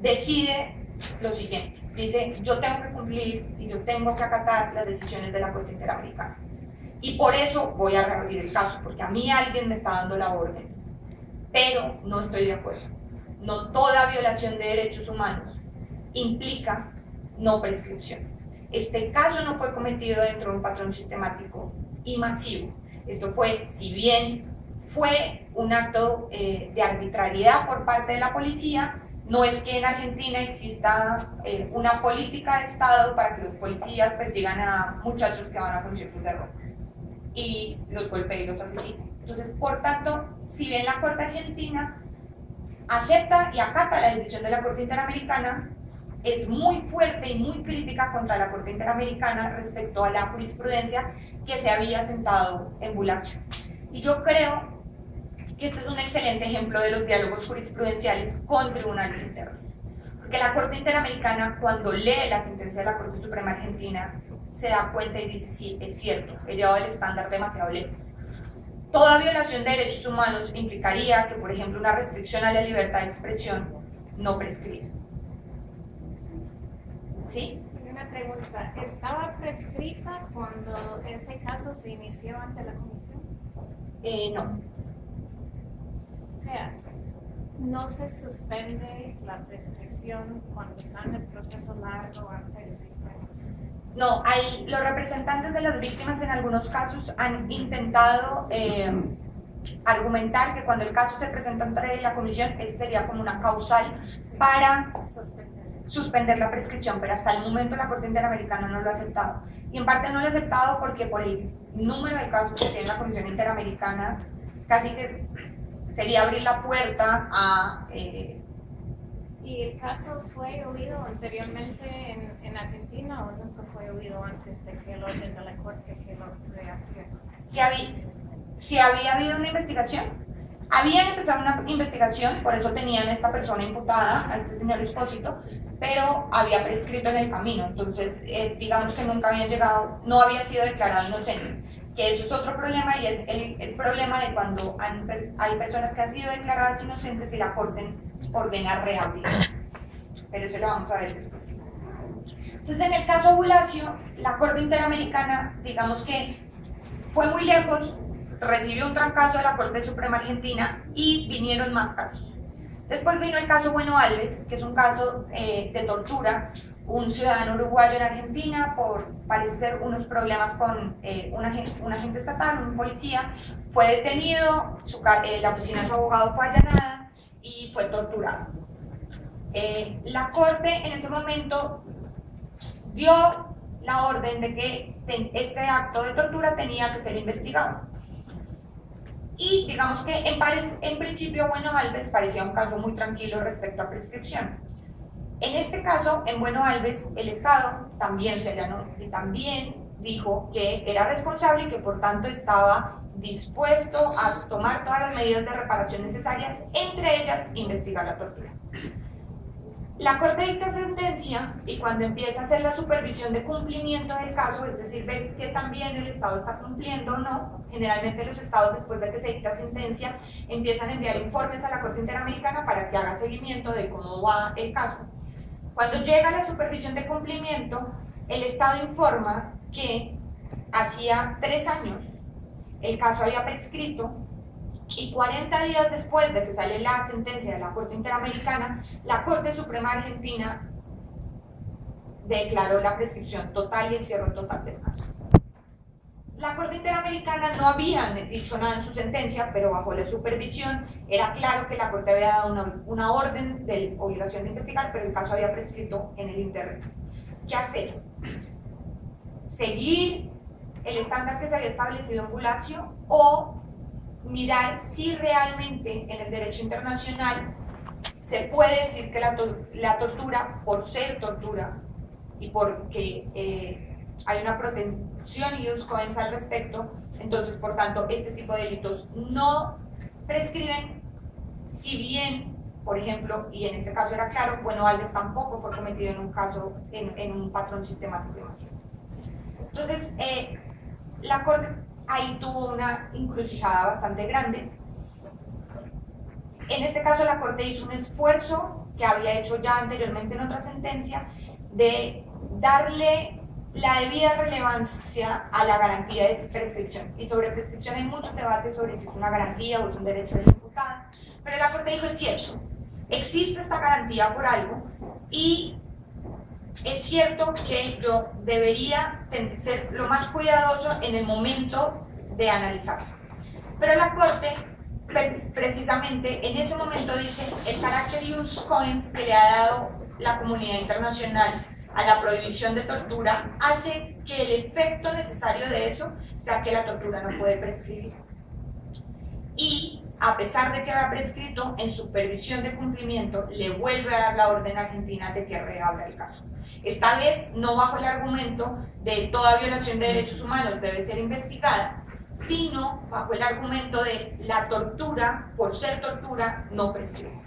decide lo siguiente, dice: yo tengo que cumplir y yo tengo que acatar las decisiones de la Corte Interamericana, y por eso voy a reabrir el caso, porque a mí alguien me está dando la orden, pero no estoy de acuerdo. No toda violación de derechos humanos implica no prescripción. Este caso no fue cometido dentro de un patrón sistemático y masivo. Esto fue, si bien fue un acto de arbitrariedad por parte de la policía, no es que en Argentina exista una política de Estado para que los policías persigan a muchachos que van a conciertos de rock y los golpeen y los asesinen. Entonces, por tanto, si bien la Corte Argentina acepta y acata la decisión de la Corte Interamericana, es muy fuerte y muy crítica contra la Corte Interamericana respecto a la jurisprudencia que se había sentado en Bulacio. Y yo creo que este es un excelente ejemplo de los diálogos jurisprudenciales con tribunales internos. Porque la Corte Interamericana, cuando lee la sentencia de la Corte Suprema Argentina, se da cuenta y dice: sí, es cierto, he llevado el estándar demasiado lejos. Toda violación de derechos humanos implicaría que, por ejemplo, una restricción a la libertad de expresión no prescribe. ¿Sí? Una pregunta, ¿estaba prescrita cuando ese caso se inició ante la comisión? No. O sea, ¿no se suspende la prescripción cuando está en el proceso largo ante el sistema? No, los representantes de las víctimas en algunos casos han intentado argumentar que cuando el caso se presenta ante la comisión, ese sería como una causal para suspender la prescripción, pero hasta el momento la Corte Interamericana no lo ha aceptado. Y en parte no lo ha aceptado porque por el número de casos que tiene la Comisión Interamericana, casi que sería abrir la puerta a... ¿Y el caso fue oído anteriormente en Argentina o nunca fue oído antes de que el orden de la Corte que lo reaccionó? Si había habido una investigación, habían empezado una investigación, por eso tenían a esta persona imputada, a este señor Espósito, pero había prescrito en el camino, entonces digamos que nunca habían llegado, no había sido declarado inocente, que eso es otro problema, y es el problema de cuando hay personas que han sido declaradas inocentes y la Corte ordena reabrir, pero eso lo vamos a ver después. Entonces, en el caso Bulacio, la Corte Interamericana, digamos que fue muy lejos, recibió un trancazo de la Corte Suprema Argentina y vinieron más casos. Después vino el caso Bueno Alves, que es un caso de tortura, un ciudadano uruguayo en Argentina, parece ser unos problemas con un agente estatal, un policía, fue detenido, la oficina de su abogado fue allanada y fue torturado. La Corte en ese momento dio la orden de que este acto de tortura tenía que ser investigado. Y digamos que en principio Bueno Alves parecía un caso muy tranquilo respecto a prescripción. En este caso, en Bueno Alves, el Estado también se allanó y también dijo que era responsable y que por tanto estaba dispuesto a tomar todas las medidas de reparación necesarias, entre ellas investigar la tortura. La Corte dicta sentencia y cuando empieza a hacer la supervisión de cumplimiento del caso, es decir, ver que también el Estado está cumpliendo o no, generalmente los Estados, después de que se dicta sentencia, empiezan a enviar informes a la Corte Interamericana para que haga seguimiento de cómo va el caso. Cuando llega la supervisión de cumplimiento, el Estado informa que hacía 3 años el caso había prescrito y 40 días después de que sale la sentencia de la Corte Interamericana, la Corte Suprema Argentina declaró la prescripción total y el cierre total del caso. La Corte Interamericana no había dicho nada en su sentencia, pero bajo la supervisión era claro que la Corte había dado una orden de obligación de investigar, pero el caso había prescrito en el interno. ¿Qué hacer? ¿Seguir el estándar que se había establecido en Bulacio o mirar si realmente en el derecho internacional se puede decir que la tortura, por ser tortura y porque hay una protección y al respecto, entonces por tanto este tipo de delitos no prescriben, si bien, por ejemplo, y en este caso era claro, Bueno Alves tampoco fue cometido en un caso, en un patrón sistemático de masivo. Entonces, la Corte ahí tuvo una encrucijada bastante grande. En este caso la Corte hizo un esfuerzo que había hecho ya anteriormente en otra sentencia, de darle la debida relevancia a la garantía de prescripción. Y sobre prescripción hay muchos debates sobre si es una garantía o es un derecho del imputado, pero la Corte dijo: es cierto, existe esta garantía por algo, y es cierto que yo debería ser lo más cuidadoso en el momento de analizarlo. Pero la Corte, precisamente en ese momento, dice: el carácter ius cogens que le ha dado la comunidad internacional a la prohibición de tortura hace que el efecto necesario de eso sea que la tortura no puede prescribir. Y a pesar de que había prescrito, en supervisión de cumplimiento le vuelve a dar la orden argentina de que reabra el caso. Esta vez no bajo el argumento de toda violación de derechos humanos debe ser investigada, sino bajo el argumento de la tortura, por ser tortura, no prescribe.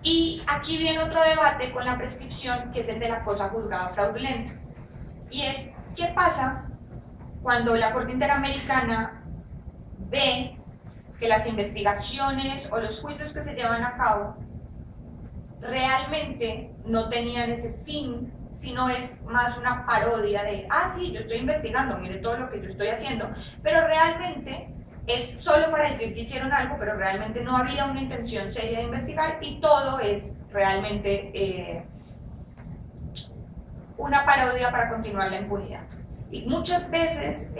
Y aquí viene otro debate con la prescripción, que es el de la cosa juzgada fraudulenta. Y es: ¿qué pasa cuando la Corte Interamericana ve que las investigaciones o los juicios que se llevan a cabo realmente no tenían ese fin, sino es más una parodia de: ah, sí, yo estoy investigando, mire todo lo que yo estoy haciendo, pero realmente es solo para decir que hicieron algo, pero realmente no había una intención seria de investigar, y todo es realmente una parodia para continuar la impunidad? Y muchas veces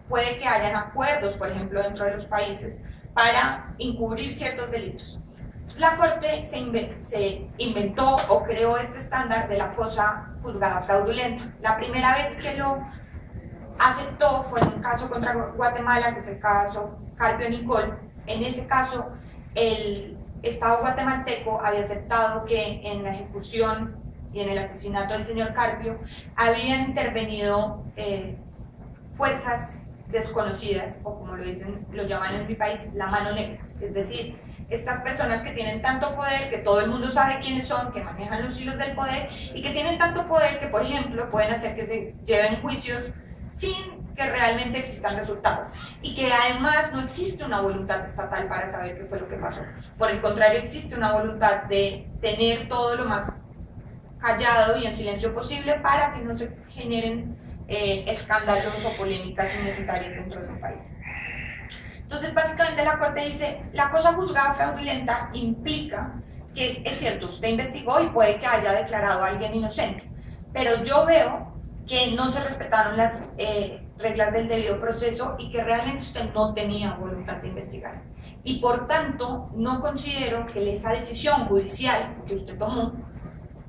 puede que hayan acuerdos, por ejemplo, dentro de los países para encubrir ciertos delitos. La Corte se inventó o creó este estándar de la cosa juzgada fraudulenta. La primera vez que lo aceptó fue en un caso contra Guatemala, que es el caso Carpio-Nicol. En ese caso, el Estado guatemalteco había aceptado que en la ejecución y en el asesinato del señor Carpio habían intervenido fuerzas desconocidas, o como lo llaman en mi país, la mano negra. Es decir, estas personas que tienen tanto poder, que todo el mundo sabe quiénes son, que manejan los hilos del poder, y que tienen tanto poder que, por ejemplo, pueden hacer que se lleven juicios sin que realmente existan resultados, y que además no existe una voluntad estatal para saber qué fue lo que pasó. Por el contrario, existe una voluntad de tener todo lo más callado y en silencio posible para que no se generen escándalos o polémicas innecesarias dentro de un país. Entonces, básicamente la Corte dice: la cosa juzgada fraudulenta implica que es cierto, usted investigó y puede que haya declarado a alguien inocente, pero yo veo que no se respetaron las reglas del debido proceso y que realmente usted no tenía voluntad de investigar. Y por tanto, no considero que esa decisión judicial que usted tomó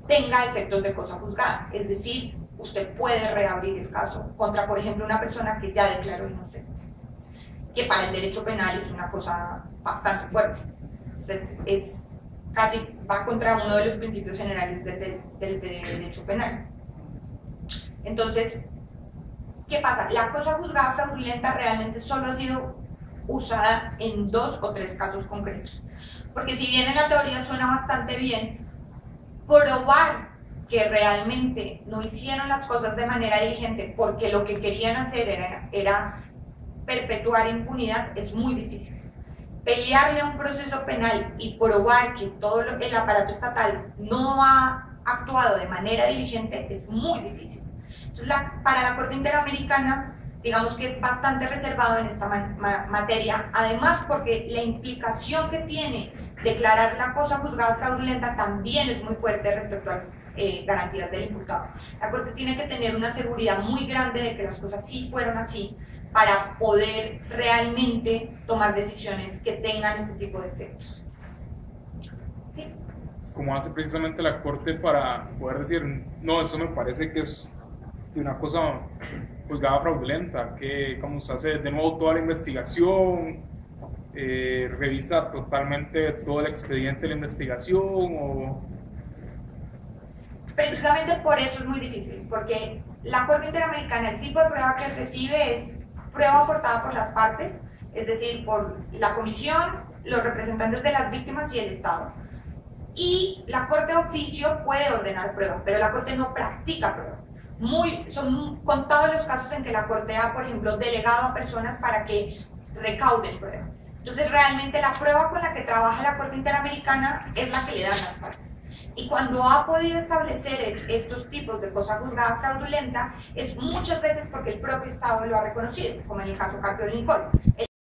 tenga efectos de cosa juzgada. Es decir, usted puede reabrir el caso contra, por ejemplo, una persona que ya declaró inocente, que para el derecho penal es una cosa bastante fuerte. Es casi va contra uno de los principios generales del derecho penal. Entonces, ¿qué pasa? La cosa juzgada fraudulenta realmente solo ha sido usada en 2 o 3 casos concretos. Porque si bien en la teoría suena bastante bien, probar que realmente no hicieron las cosas de manera diligente porque lo que querían hacer era perpetuar impunidad es muy difícil. Pelearle a un proceso penal y probar que todo el aparato estatal no ha actuado de manera diligente es muy difícil. Entonces, para la Corte Interamericana, digamos que es bastante reservado en esta materia, además porque la implicación que tiene declarar la cosa juzgada fraudulenta también es muy fuerte respecto a las garantías del imputado. La Corte tiene que tener una seguridad muy grande de que las cosas sí fueron así para poder realmente tomar decisiones que tengan este tipo de efectos. ¿Sí? ¿Cómo hace precisamente la Corte para poder decir: no, eso me parece que es una cosa juzgada fraudulenta? Que como se hace de nuevo toda la investigación, revisa totalmente todo el expediente de la investigación, o... Precisamente por eso es muy difícil, porque la Corte Interamericana, el tipo de prueba que recibe es prueba aportada por las partes, es decir, por la comisión, los representantes de las víctimas y el Estado. Y la Corte de oficio puede ordenar prueba, pero la Corte no practica prueba. Son contados los casos en que la Corte ha, por ejemplo, delegado a personas para que recauden prueba. Entonces realmente la prueba con la que trabaja la Corte Interamericana es la que le dan las partes. Y cuando ha podido establecer estos tipos de cosa juzgada fraudulenta, es muchas veces porque el propio Estado lo ha reconocido, como en el caso Carpio Lincoln.